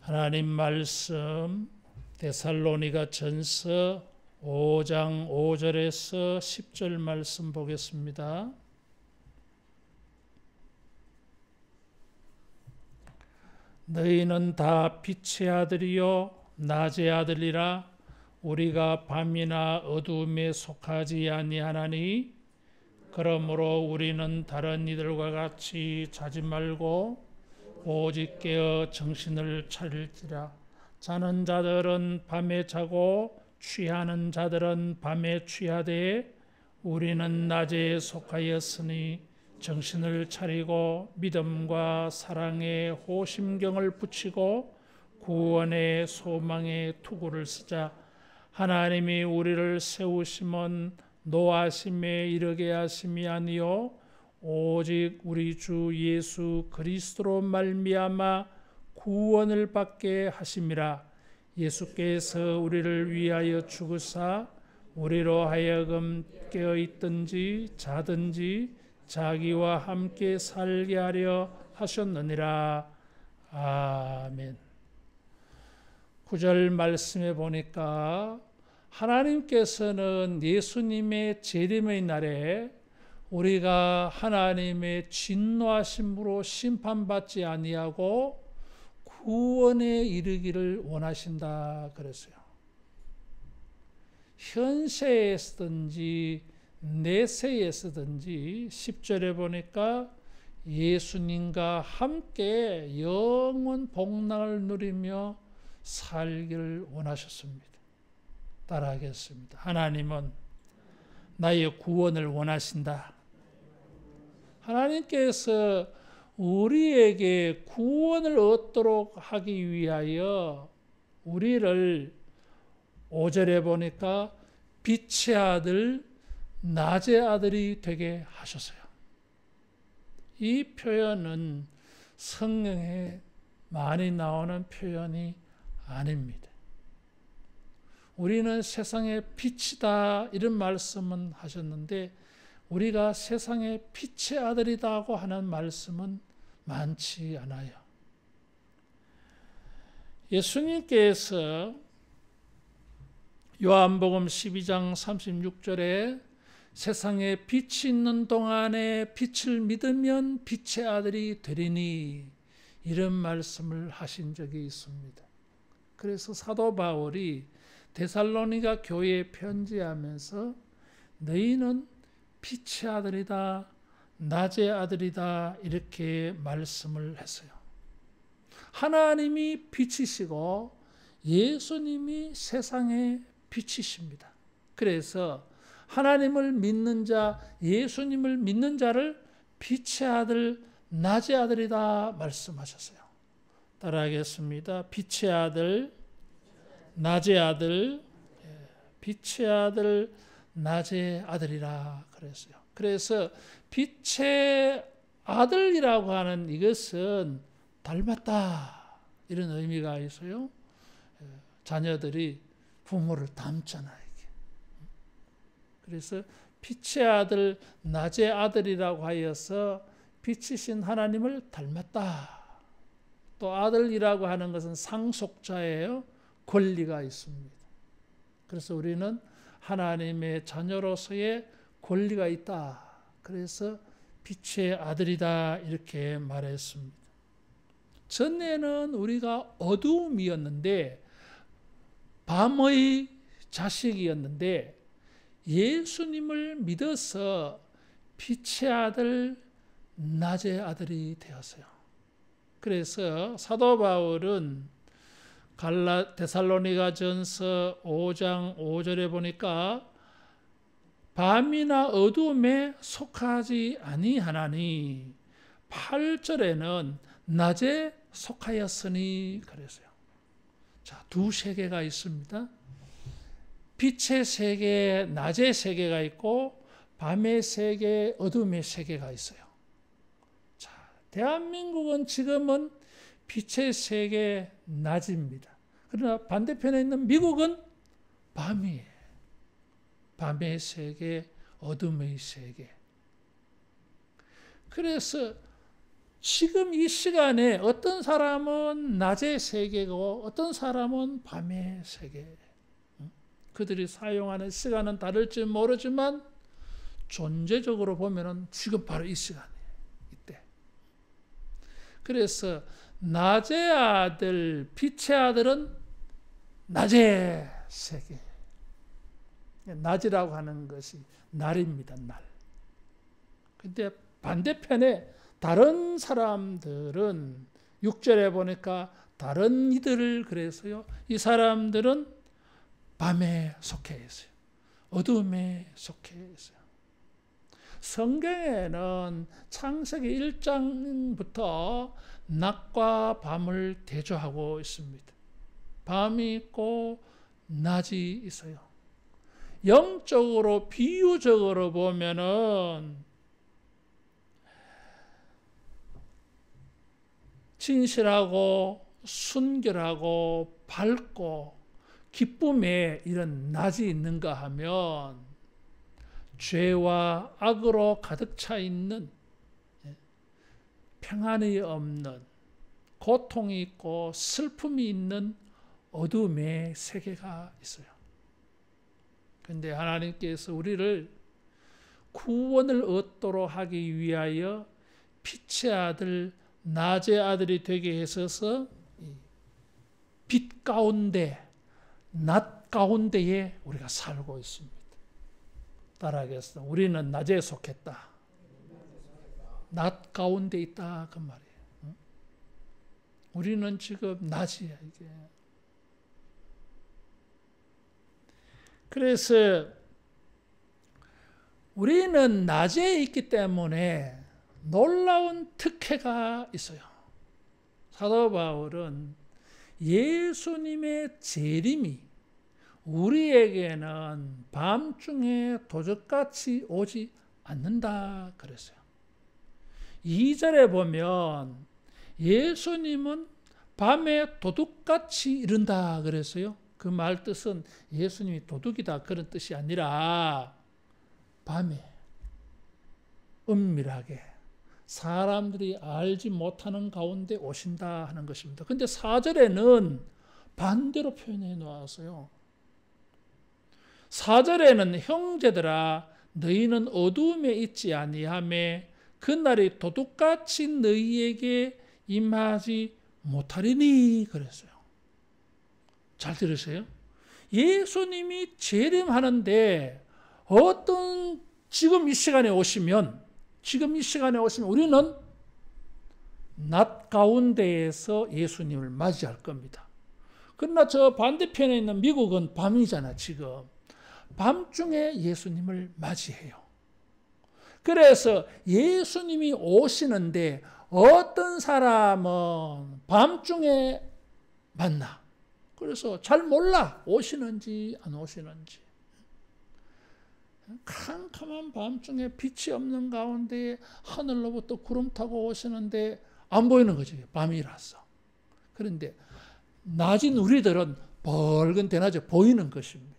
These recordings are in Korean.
하나님 말씀 데살로니가 전서 5장 5절에서 10절 말씀 보겠습니다. 너희는 다 빛의 아들이요 낮의 아들이라. 우리가 밤이나 어두움에 속하지 아니하나니 그러므로 우리는 다른 이들과 같이 자지 말고 오직 깨어 정신을 차릴지라. 자는 자들은 밤에 자고 취하는 자들은 밤에 취하되 우리는 낮에 속하였으니 정신을 차리고 믿음과 사랑에 호심경을 붙이고 구원의 소망의 투구를 쓰자. 하나님이 우리를 세우심은 노하심에 이르게 하심이 아니요 오직 우리 주 예수 그리스도로 말미암아 구원을 받게 하심이라. 예수께서 우리를 위하여 죽으사 우리로 하여금 깨어 있든지 자든지 자기와 함께 살게 하려 하셨느니라. 아멘. 9절 말씀에 보니까 하나님께서는 예수님의 재림의 날에 우리가 하나님의 진노하심으로 심판받지 아니하고 구원에 이르기를 원하신다 그랬어요. 현세에서든지 내세에서든지 10절에 보니까 예수님과 함께 영원 복락을 누리며 살기를 원하셨습니다. 따라하겠습니다. 하나님은 나의 구원을 원하신다. 하나님께서 우리에게 구원을 얻도록 하기 위하여 우리를 5절에 보니까 빛의 아들, 낮의 아들이 되게 하셨어요. 이 표현은 성경에 많이 나오는 표현이 아닙니다. 우리는 세상의 빛이다 이런 말씀은 하셨는데 우리가 세상의 빛의 아들이다고 하는 말씀은 많지 않아요. 예수님께서 요한복음 12장 36절에 세상에 빛이 있는 동안에 빛을 믿으면 빛의 아들이 되리니 이런 말씀을 하신 적이 있습니다. 그래서 사도 바울이 데살로니가 교회에 편지하면서 너희는 빛의 아들이다, 낮의 아들이다 이렇게 말씀을 했어요. 하나님이 빛이시고 예수님이 세상의 빛이십니다. 그래서 하나님을 믿는 자, 예수님을 믿는 자를 빛의 아들, 낮의 아들이다 말씀하셨어요. 따라하겠습니다. 빛의 아들, 낮의 아들, 빛의 아들, 낮의 아들이라 그랬어요. 그래서 빛의 아들이라고 하는 이것은 닮았다 이런 의미가 있어요. 자녀들이 부모를 닮잖아요. 그래서 빛의 아들, 낮의 아들이라고 하여서 빛이신 하나님을 닮았다. 또 아들이라고 하는 것은 상속자예요. 권리가 있습니다. 그래서 우리는 하나님의 자녀로서의 권리가 있다. 그래서 빛의 아들이다 이렇게 말했습니다. 전에는 우리가 어두움이었는데 밤의 자식이었는데 예수님을 믿어서 빛의 아들, 낮의 아들이 되었어요. 그래서 사도 바울은 데살로니가전서 5장 5절에 보니까 밤이나 어두움에 속하지 아니하나니 8절에는 낮에 속하였으니 그랬어요. 자, 두 세계가 있습니다. 빛의 세계, 낮의 세계가 있고 밤의 세계, 어둠의 세계가 있어요. 자, 대한민국은 지금은 빛의 세계, 낮입니다. 그러나 반대편에 있는 미국은 밤이에요. 밤의 세계, 어둠의 세계. 그래서 지금 이 시간에 어떤 사람은 낮의 세계고 어떤 사람은 밤의 세계. 그들이 사용하는 시간은 다를지 모르지만 존재적으로 보면은 지금 바로 이 시간이에요. 이때. 그래서 낮의 아들, 빛의 아들은 낮의 세계. 낮이라고 하는 것이 날입니다. 날. 근데 반대편에 다른 사람들은 6절에 보니까 다른 이들을 그래서요. 이 사람들은 밤에 속해 있어요. 어둠에 속해 있어요. 성경에는 창세기 1장부터 낮과 밤을 대조하고 있습니다. 밤이 있고 낮이 있어요. 영적으로 비유적으로 보면은 진실하고 순결하고 밝고 기쁨에 이런 낮이 있는가 하면 죄와 악으로 가득 차 있는 평안이 없는 고통이 있고 슬픔이 있는 어둠의 세계가 있어요. 그런데 하나님께서 우리를 구원을 얻도록 하기 위하여 빛의 아들, 낮의 아들이 되게 하셔서 빛 가운데, 낮 가운데에 우리가 살고 있습니다. 따라하겠습니다. 우리는 낮에 속했다. 낮 가운데 있다. 그 말이에요. 우리는 지금 낮이야, 이게. 그래서 우리는 낮에 있기 때문에 놀라운 특혜가 있어요. 사도 바울은 예수님의 재림이 우리에게는 밤중에 도적같이 오지 않는다 그랬어요. 2절에 보면 예수님은 밤에 도둑같이 이른다 그랬어요. 그 말 뜻은 예수님이 도둑이다 그런 뜻이 아니라 밤에 은밀하게 사람들이 알지 못하는 가운데 오신다 하는 것입니다. 근데 4절에는 반대로 표현해 놓았어요. 4절에는 형제들아 너희는 어두움에 있지 아니하며 그날이 도둑같이 너희에게 임하지 못하리니 그랬어요. 잘 들으세요? 예수님이 재림하는데 지금 이 시간에 오시면 우리는 낮 가운데에서 예수님을 맞이할 겁니다. 그러나 저 반대편에 있는 미국은 밤이잖아, 지금. 밤중에 예수님을 맞이해요. 그래서 예수님이 오시는데 어떤 사람은 밤중에 만나. 그래서 잘 몰라. 오시는지 안 오시는지. 캄캄한 밤중에 빛이 없는 가운데 하늘로부터 구름 타고 오시는데 안 보이는 거지. 밤이라서. 그런데 낮인 우리들은 밝은 대낮에 보이는 것입니다.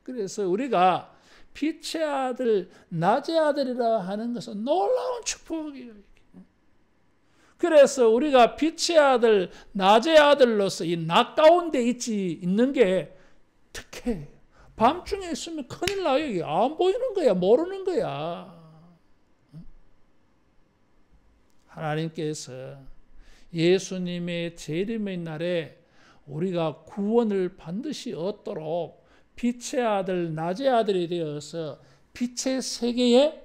그래서 우리가 빛의 아들, 낮의 아들이라 하는 것은 놀라운 축복이에요. 그래서 우리가 빛의 아들, 낮의 아들로서 이 낮 가운데 있는 게 특혜예요. 밤중에 있으면 큰일 나요. 이게 안 보이는 거야. 모르는 거야. 하나님께서 예수님의 재림의 날에 우리가 구원을 반드시 얻도록 빛의 아들, 낮의 아들이 되어서 빛의 세계에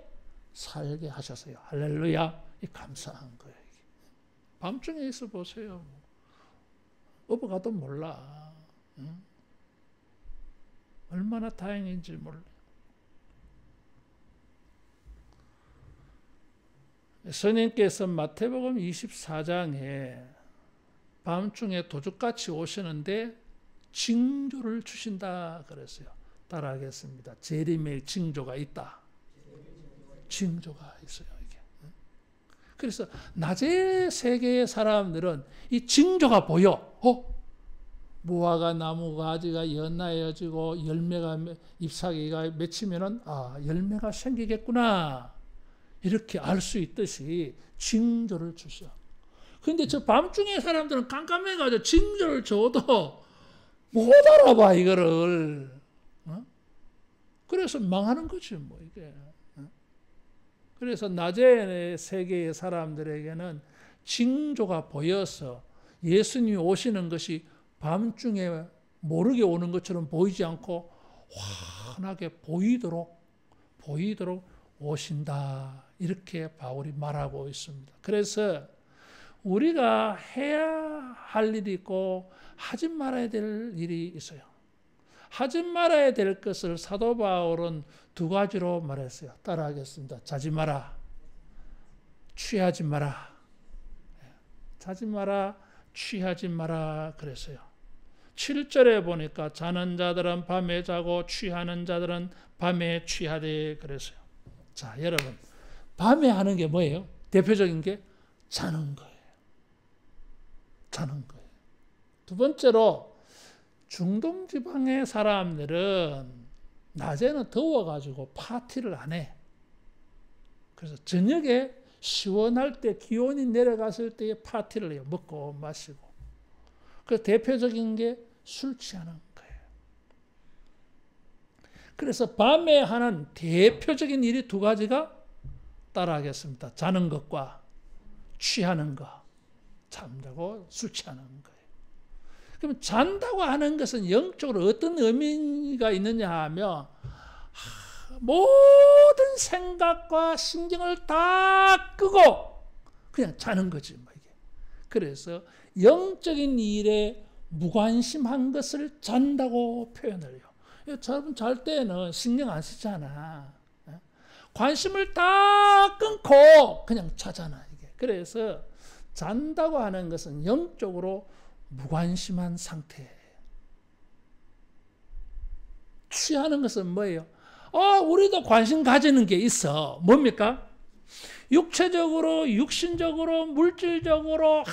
살게 하셨어요. 할렐루야. 감사한 거예요. 밤중에 있어 보세요. 업어가도 몰라. 얼마나 다행인지 몰라요. 스님께서 마태복음 24장에 밤중에 도둑같이 오시는데 징조를 주신다 그랬어요. 따라하겠습니다. 재림의 징조가 있다. 징조가 있어요. 이게. 그래서 낮의 세계의 사람들은 이 징조가 보여. 무화과 나무 가지가 연하여지고 열매가 잎사귀가 맺히면은 열매가 생기겠구나. 이렇게 알 수 있듯이 징조를 주셔. 근데 저 밤중에 사람들은 깜깜해가지고 징조를 줘도 못 알아봐, 이거를. 그래서 망하는 거지, 뭐, 이게. 그래서 낮의 세계의 사람들에게는 징조가 보여서 예수님이 오시는 것이 밤중에 모르게 오는 것처럼 보이지 않고 환하게 보이도록 오신다. 이렇게 바울이 말하고 있습니다. 그래서 우리가 해야 할 일이 있고 하지 말아야 될 일이 있어요. 하지 말아야 될 것을 사도 바울은 두 가지로 말했어요. 따라하겠습니다. 자지 마라. 취하지 마라. 자지 마라. 취하지 마라. 그랬어요. 7절에 보니까 자는 자들은 밤에 자고 취하는 자들은 밤에 취하되 그랬어요. 자, 여러분. 밤에 하는 게 뭐예요? 대표적인 게 자는 거예요. 자는 거예요. 두 번째로 중동 지방의 사람들은 낮에는 더워가지고 파티를 안 해. 그래서 저녁에 시원할 때 기온이 내려갔을 때 파티를 해요. 먹고 마시고. 그 대표적인 게 술 취하는 거예요. 그래서 밤에 하는 대표적인 일이 두 가지가 따라하겠습니다. 자는 것과 취하는 것. 잠자고 술 취하는 거예요. 그럼 잔다고 하는 것은 영적으로 어떤 의미가 있느냐 하면 모든 생각과 신경을 다 끄고 그냥 자는 거지. 뭐 이게. 그래서 영적인 일에 무관심한 것을 잔다고 표현을 해요. 여러분 잘 때는 신경 안 쓰잖아. 관심을 다 끊고 그냥 자잖아. 이게. 그래서 잔다고 하는 것은 영적으로 무관심한 상태예요. 취하는 것은 뭐예요? 우리도 관심 가지는 게 있어. 뭡니까? 육체적으로, 육신적으로, 물질적으로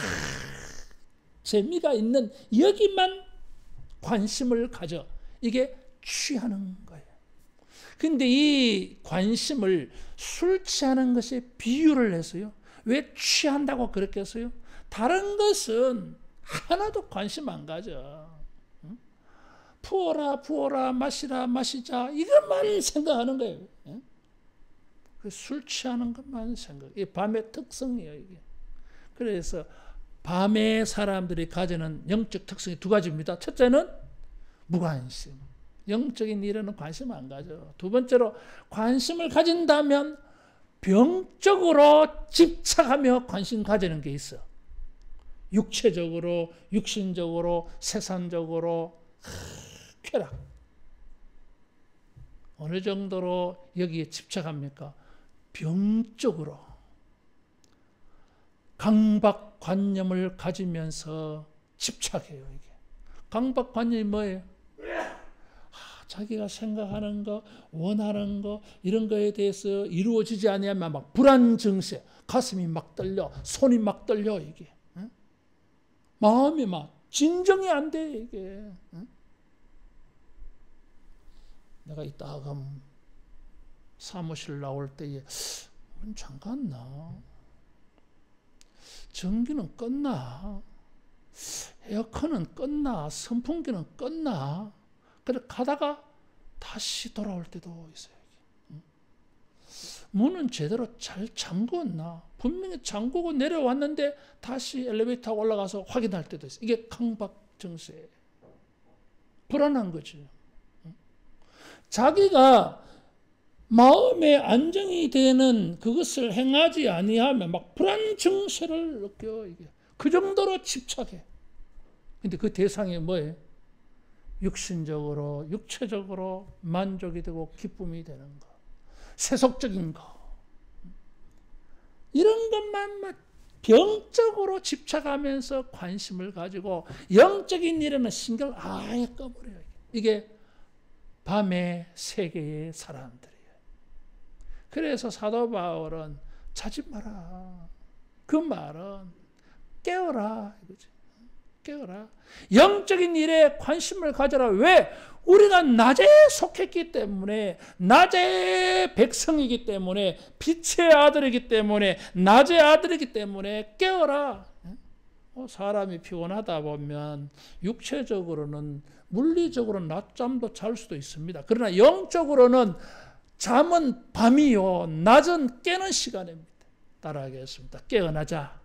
재미가 있는 여기만 관심을 가져. 이게 취하는 거예요. 근데 이 관심을 술 취하는 것에 비유를 해서요. 왜 취한다고 그렇게 했어요? 다른 것은 하나도 관심 안 가져. 부어라, 마시라, 마시자. 이것만 생각하는 거예요. 술 취하는 것만 생각. 이게 밤의 특성이에요, 이게. 그래서 밤에 사람들이 가지는 영적 특성이 두 가지입니다. 첫째는 무관심. 영적인 일에는 관심 안 가져. 두 번째로 관심을 가진다면 병적으로 집착하며 관심 가지는 게 있어. 육체적으로, 육신적으로, 세상적으로 쾌락. 어느 정도로 여기에 집착합니까? 병적으로 강박관념을 가지면서 집착해요. 이게 강박관념이 뭐예요? 자기가 생각하는 거, 원하는 거 이런 거에 대해서 이루어지지 않으면 막 불안 증세, 가슴이 막 떨려, 손이 막 떨려 이게. 마음이 막 진정이 안 돼 이게. 내가 이따가 사무실 나올 때에 문 잠갔나? 전기는 껐나? 에어컨은 껐나? 선풍기는 껐나? 그래 가다가 다시 돌아올 때도 있어요. 문은 제대로 잘 잠궜나? 분명히 잠그고 내려왔는데 다시 엘리베이터 올라가서 확인할 때도 있어요. 이게 강박 증세. 불안한 거지. 자기가 마음의 안정이 되는 그것을 행하지 아니하면 막 불안 증세를 느껴. 이게. 그 정도로 집착해. 근데 그 대상이 뭐예요? 육신적으로, 육체적으로 만족이 되고 기쁨이 되는 거. 세속적인 거. 이런 것만 병적으로 집착하면서 관심을 가지고 영적인 일에는 신경을 아예 꺼버려요. 이게 밤의 세계의 사람들이에요. 그래서 사도 바울은 자지 마라. 그 말은 깨어라 이거지. 깨어라. 영적인 일에 관심을 가져라. 왜? 우리가 낮에 속했기 때문에, 낮의 백성이기 때문에, 빛의 아들이기 때문에, 낮의 아들이기 때문에 깨어라. 사람이 피곤하다 보면 육체적으로는, 물리적으로는 낮잠도 잘 수도 있습니다. 그러나 영적으로는 잠은 밤이요, 낮은 깨는 시간입니다. 따라하겠습니다. 깨어나자.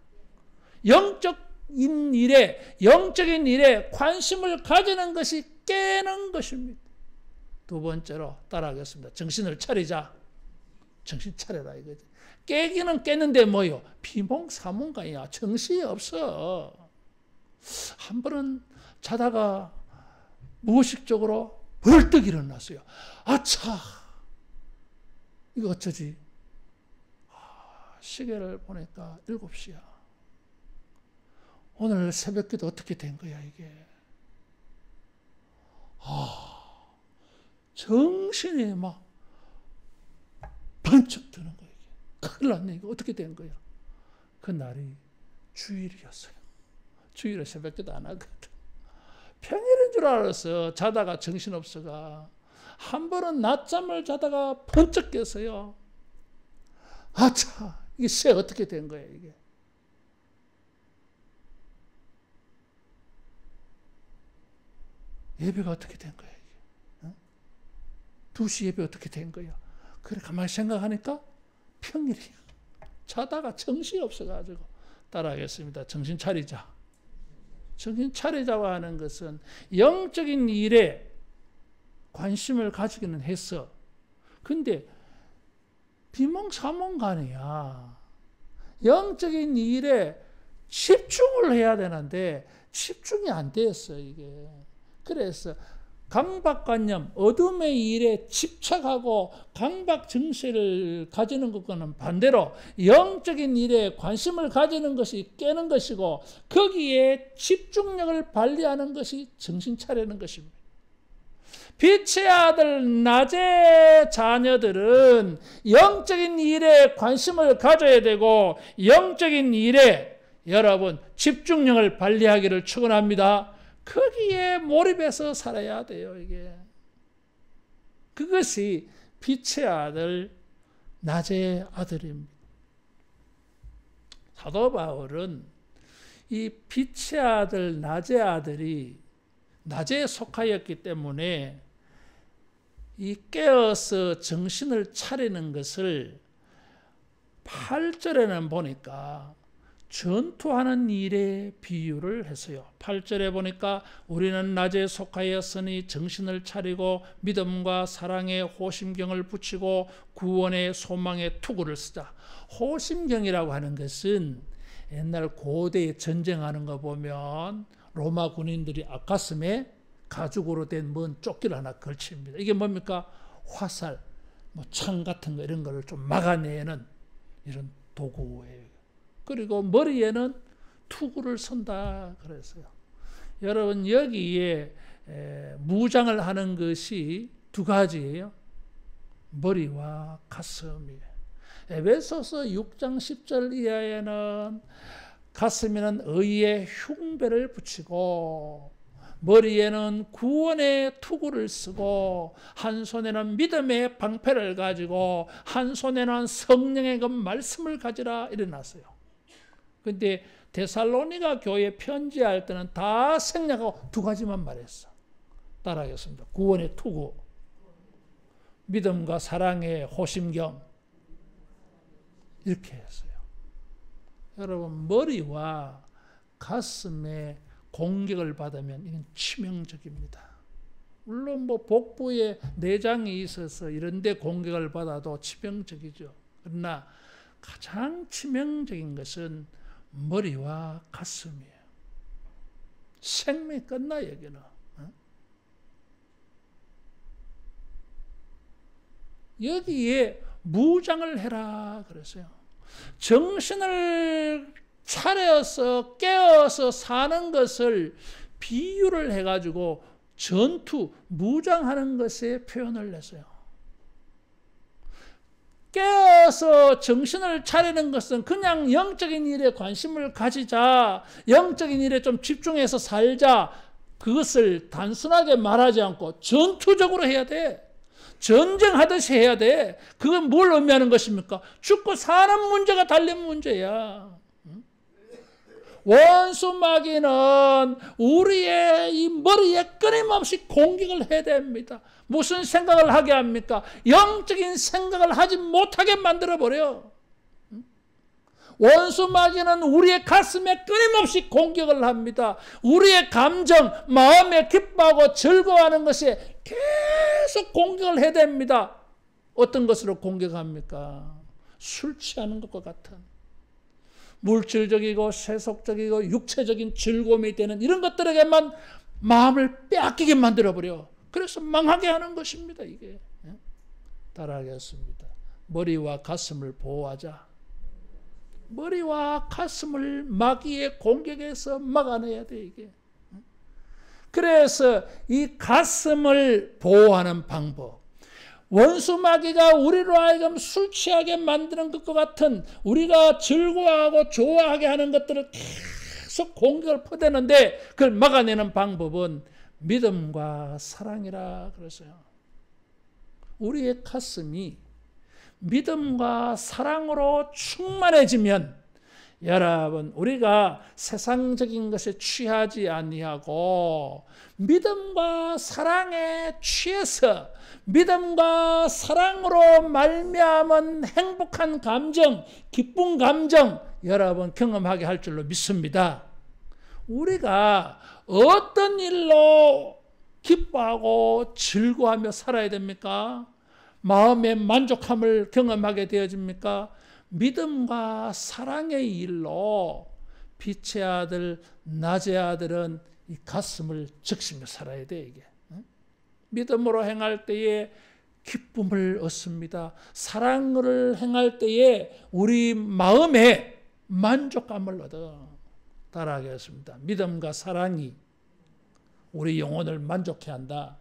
영적인 일에 관심을 가지는 것이 깨는 것입니다. 두 번째로 따라하겠습니다. 정신을 차리자. 정신 차려라 이거지. 깨기는 깼는데 뭐요? 비몽사몽간이야. 정신이 없어. 한 번은 자다가 무의식적으로 벌떡 일어났어요. 아차! 이거 어쩌지? 시계를 보니까 7시야. 오늘 새벽기도 어떻게 된 거야 이게? 정신이 막 번쩍 드는 거야. 큰일 났네. 이거 어떻게 된 거야? 그 날이 주일이었어요. 주일에 새벽기도 안 하거든. 평일인 줄 알았어. 자다가 정신없어가. 한 번은 낮잠을 자다가 번쩍 깼어요. 아차, 이게 새 어떻게 된 거야 이게? 예배가 어떻게 된 거야 이게? 2시 예배 어떻게 된 거야? 그래 가만히 생각하니까 평일이야. 자다가 정신이 없어가지고. 따라하겠습니다. 정신 차리자. 정신 차리자고 하는 것은 영적인 일에 관심을 가지기는 했어. 근데 비몽사몽간이야. 영적인 일에 집중을 해야 되는데 집중이 안 됐어 이게. 그래서 강박관념, 어둠의 일에 집착하고 강박 증세를 가지는 것과는 반대로 영적인 일에 관심을 가지는 것이 깨는 것이고, 거기에 집중력을 발휘하는 것이 정신 차리는 것입니다. 빛의 아들 낮의 자녀들은 영적인 일에 관심을 가져야 되고, 영적인 일에 여러분 집중력을 발휘하기를 축원합니다. 거기에 몰입해서 살아야 돼요 이게. 그것이 빛의 아들 낮의 아들입니다. 사도 바울은 이 빛의 아들 낮의 아들이 낮에 속하였기 때문에 이 깨어서 정신을 차리는 것을 8절에는 보니까 전투하는 일에 비유를 했어요. 8절에 보니까 우리는 낮에 속하였으니 정신을 차리고 믿음과 사랑의 호심경을 붙이고 구원의 소망의 투구를 쓰자. 호심경이라고 하는 것은 옛날 고대에 전쟁하는 거 보면 로마 군인들이 앞가슴에 가죽으로 된 먼 조끼를 하나 걸칩니다. 이게 뭡니까? 화살, 창 같은 거 이런 거를 좀 막아내는 이런 도구예요. 그리고 머리에는 투구를 선다 그랬어요. 여러분 여기에 무장을 하는 것이 두 가지예요. 머리와 가슴이에요. 에베소서 6장 10절 이하에는 가슴에는 의의 흉배를 붙이고 머리에는 구원의 투구를 쓰고 한 손에는 믿음의 방패를 가지고 한 손에는 성령의 그 말씀을 가지라 이래놨어요. 근데 데살로니가 교회 편지할 때는 다 생략하고 두 가지만 말했어. 따라하겠습니다. 구원의 투구, 믿음과 사랑의 호심경, 이렇게 했어요. 여러분 머리와 가슴에 공격을 받으면 이건 치명적입니다. 물론 복부에 내장이 있어서 이런 데 공격을 받아도 치명적이죠. 그러나 가장 치명적인 것은 머리와 가슴이에요. 생명이 끝나 여기는. 여기에 무장을 해라 그랬어요. 정신을 차려서 깨어서 사는 것을 비유를 해가지고 전투, 무장하는 것에 표현을 했어요. 깨어서 정신을 차리는 것은 그냥 영적인 일에 관심을 가지자, 영적인 일에 좀 집중해서 살자, 그것을 단순하게 말하지 않고 전투적으로 해야 돼. 전쟁하듯이 해야 돼. 그건 뭘 의미하는 것입니까? 죽고 사는 문제가 달린 문제야. 원수 마귀는 우리의 이 머리에 끊임없이 공격을 해야 됩니다. 무슨 생각을 하게 합니까? 영적인 생각을 하지 못하게 만들어버려. 원수 마귀는 우리의 가슴에 끊임없이 공격을 합니다. 우리의 감정, 마음에 기뻐하고 즐거워하는 것에 계속 공격을 해야 됩니다. 어떤 것으로 공격합니까? 술 취하는 것과 같은 물질적이고 세속적이고 육체적인 즐거움이 되는 이런 것들에게만 마음을 빼앗기게 만들어버려. 그래서 망하게 하는 것입니다. 이게. 따라하겠습니다. 머리와 가슴을 보호하자. 머리와 가슴을 마귀의 공격에서 막아내야 돼, 이게. 그래서 이 가슴을 보호하는 방법, 원수 마귀가 우리로 하여금 술 취하게 만드는 것과 같은 우리가 즐거워하고 좋아하게 하는 것들을 계속 공격을 퍼대는데 그걸 막아내는 방법은 믿음과 사랑이라 그랬어요. 우리의 가슴이 믿음과 사랑으로 충만해지면 여러분, 우리가 세상적인 것에 취하지 아니하고 믿음과 사랑에 취해서 믿음과 사랑으로 말미암은 행복한 감정, 기쁜 감정 여러분 경험하게 할 줄로 믿습니다. 우리가 어떤 일로 기뻐하고 즐거워하며 살아야 됩니까? 마음의 만족함을 경험하게 되어집니까? 믿음과 사랑의 일로 빛의 아들, 낮의 아들은 이 가슴을 적시며 살아야 돼, 이게. 믿음으로 행할 때에 기쁨을 얻습니다. 사랑을 행할 때에 우리 마음에 만족감을 얻어. 따라하겠습니다. 믿음과 사랑이 우리 영혼을 만족해 한다.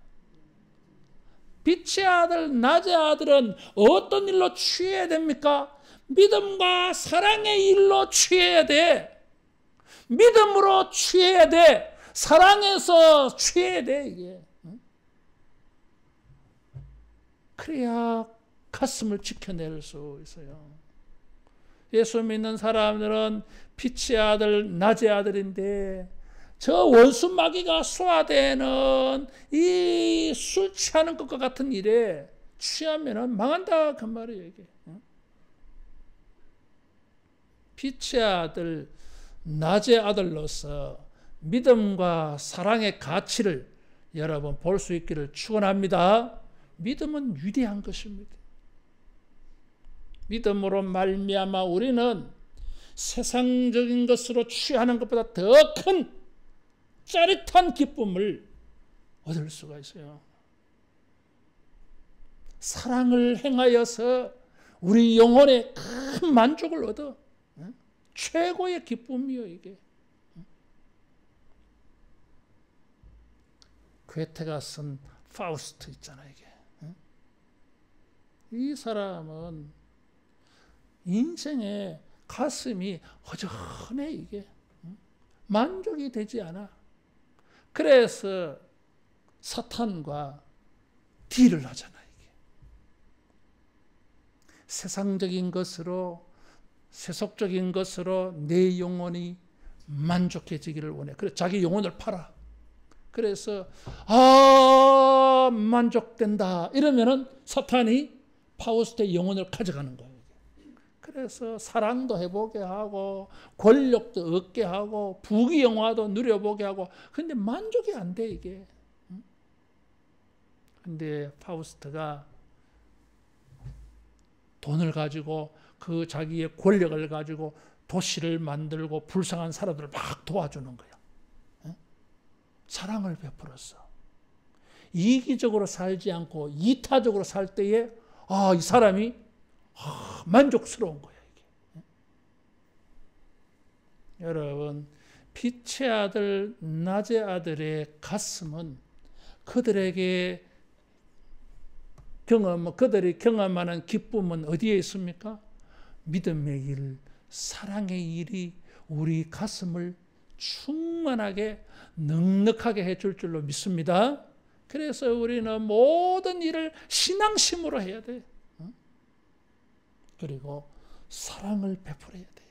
빛의 아들, 낮의 아들은 어떤 일로 취해야 됩니까? 믿음과 사랑의 일로 취해야 돼. 믿음으로 취해야 돼. 사랑에서 취해야 돼, 이게. 그래야 가슴을 지켜낼 수 있어요. 예수 믿는 사람들은 빛의 아들, 낮의 아들인데 저 원수 마귀가 쏘아대는 이 술 취하는 것과 같은 일에 취하면은 망한다 그 말이에요, 이게. 빛의 아들, 낮의 아들로서 믿음과 사랑의 가치를 여러분 볼 수 있기를 축원합니다. 믿음은 위대한 것입니다. 믿음으로 말미암아 우리는 세상적인 것으로 취하는 것보다 더 큰 짜릿한 기쁨을 얻을 수가 있어요. 사랑을 행하여서 우리 영혼에 큰 만족을 얻어. 최고의 기쁨이요, 이게. 괴테가 쓴 파우스트 있잖아요, 이게. 이 사람은 인생의 가슴이 허전해, 이게. 만족이 되지 않아. 그래서 사탄과 딜을 하잖아, 이게. 세상적인 것으로, 세속적인 것으로 내 영혼이 만족해지기를 원해. 그래서 자기 영혼을 팔아. 그래서 만족된다 이러면은 사탄이 파우스트의 영혼을 가져가는 거예요. 그래서 사랑도 해보게 하고 권력도 얻게 하고 부귀영화도 누려보게 하고 근데 만족이 안 돼, 이게. 근데 파우스트가 돈을 가지고 그 자기의 권력을 가지고 도시를 만들고 불쌍한 사람들을 막 도와주는 거야. 사랑을 베풀었어. 이기적으로 살지 않고 이타적으로 살 때에 이 사람이 만족스러운 거야, 이게. 여러분, 빛의 아들, 낮의 아들의 가슴은 그들에게 그들이 경험하는 기쁨은 어디에 있습니까? 믿음의 일, 사랑의 일이 우리 가슴을 충만하게 넉넉하게 해줄 줄로 믿습니다. 그래서 우리는 모든 일을 신앙심으로 해야 돼. 그리고 사랑을 베풀어야 돼.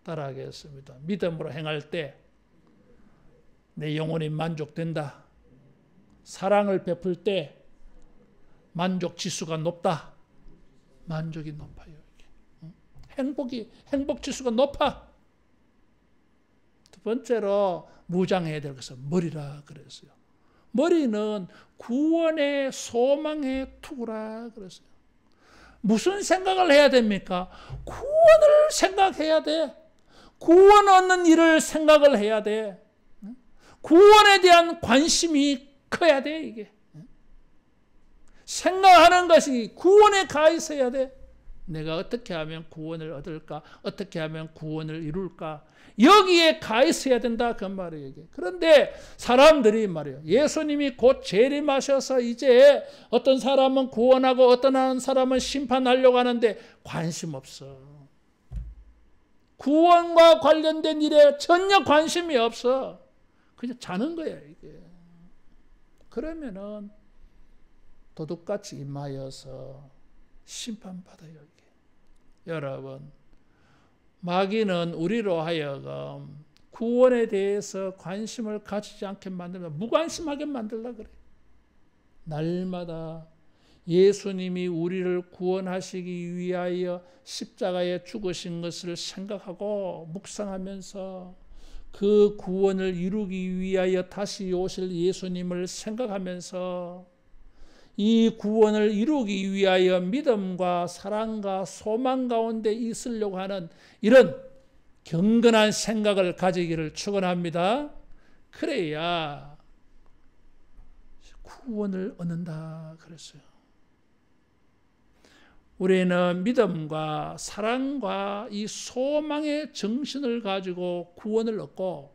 따라하겠습니다. 믿음으로 행할 때 내 영혼이 만족된다. 사랑을 베풀 때 만족 지수가 높다. 만족이 높아요. 행복 지수가 높아. 두 번째로 무장해야 될 것은 머리라 그랬어요. 머리는 구원의 소망의 투구라 그랬어요. 무슨 생각을 해야 됩니까? 구원을 생각해야 돼. 구원 얻는 일을 생각을 해야 돼. 구원에 대한 관심이 커야 돼. 이게 생각하는 것이 구원에 가 있어야 돼. 내가 어떻게 하면 구원을 얻을까? 어떻게 하면 구원을 이룰까? 여기에 가 있어야 된다 그 말이에요. 이게. 그런데 사람들이 말이에요. 예수님이 곧 재림하셔서 이제 어떤 사람은 구원하고 어떤 사람은 심판하려고 하는데 관심 없어. 구원과 관련된 일에 전혀 관심이 없어. 그냥 자는 거야 이게. 그러면은 도둑같이 임하여서 심판받아요. 이게. 여러분, 마귀는 우리로 하여금 구원에 대해서 관심을 가지지 않게 만들며 무관심하게 만들려고 그래. 날마다 예수님이 우리를 구원하시기 위하여 십자가에 죽으신 것을 생각하고 묵상하면서 그 구원을 이루기 위하여 다시 오실 예수님을 생각하면서 이 구원을 이루기 위하여 믿음과 사랑과 소망 가운데 있으려고 하는 이런 경건한 생각을 가지기를 축원합니다. 그래야 구원을 얻는다 그랬어요. 우리는 믿음과 사랑과 이 소망의 정신을 가지고 구원을 얻고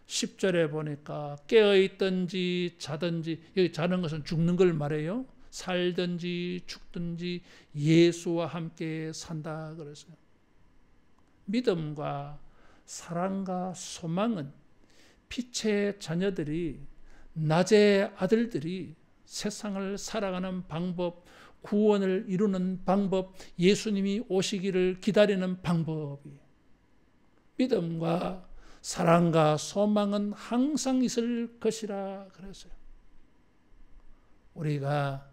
10절에 보니까 깨어있든지 자든지, 여기 자는 것은 죽는 걸 말해요. 살든지 죽든지 예수와 함께 산다 그랬어요. 믿음과 사랑과 소망은 빛의 자녀들이, 낮의 아들들이 세상을 살아가는 방법, 구원을 이루는 방법, 예수님이 오시기를 기다리는 방법이. 믿음과 사랑과 소망은 항상 있을 것이라 그랬어요. 우리가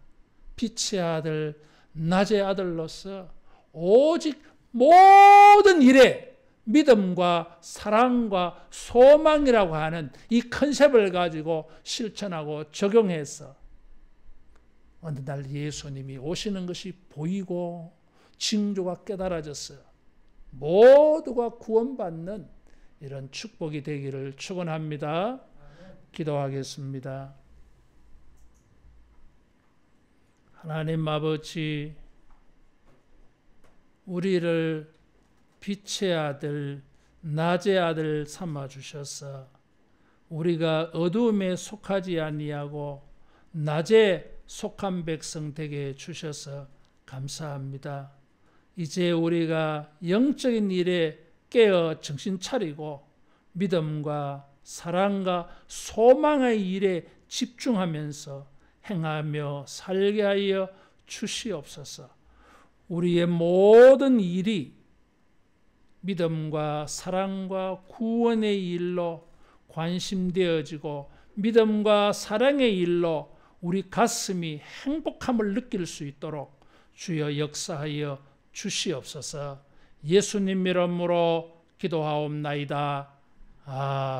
빛의 아들, 낮의 아들로서 오직 모든 일에 믿음과 사랑과 소망이라고 하는 이 컨셉을 가지고 실천하고 적용해서 어느 날 예수님이 오시는 것이 보이고 징조가 깨달아졌어요. 모두가 구원받는 이런 축복이 되기를 축원합니다. 기도하겠습니다. 하나님 아버지, 우리를 빛의 아들, 낮의 아들 삼아 주셔서 우리가 어두움에 속하지 아니하고 낮에 속한 백성 되게 해 주셔서 감사합니다. 이제 우리가 영적인 일에 깨어 정신 차리고 믿음과 사랑과 소망의 일에 집중하면서 행하며 살게 하여 주시옵소서. 우리의 모든 일이 믿음과 사랑과 구원의 일로 관심되어지고 믿음과 사랑의 일로 우리 가슴이 행복함을 느낄 수 있도록 주여 역사하여 주시옵소서. 예수님 이름으로 기도하옵나이다. 아멘.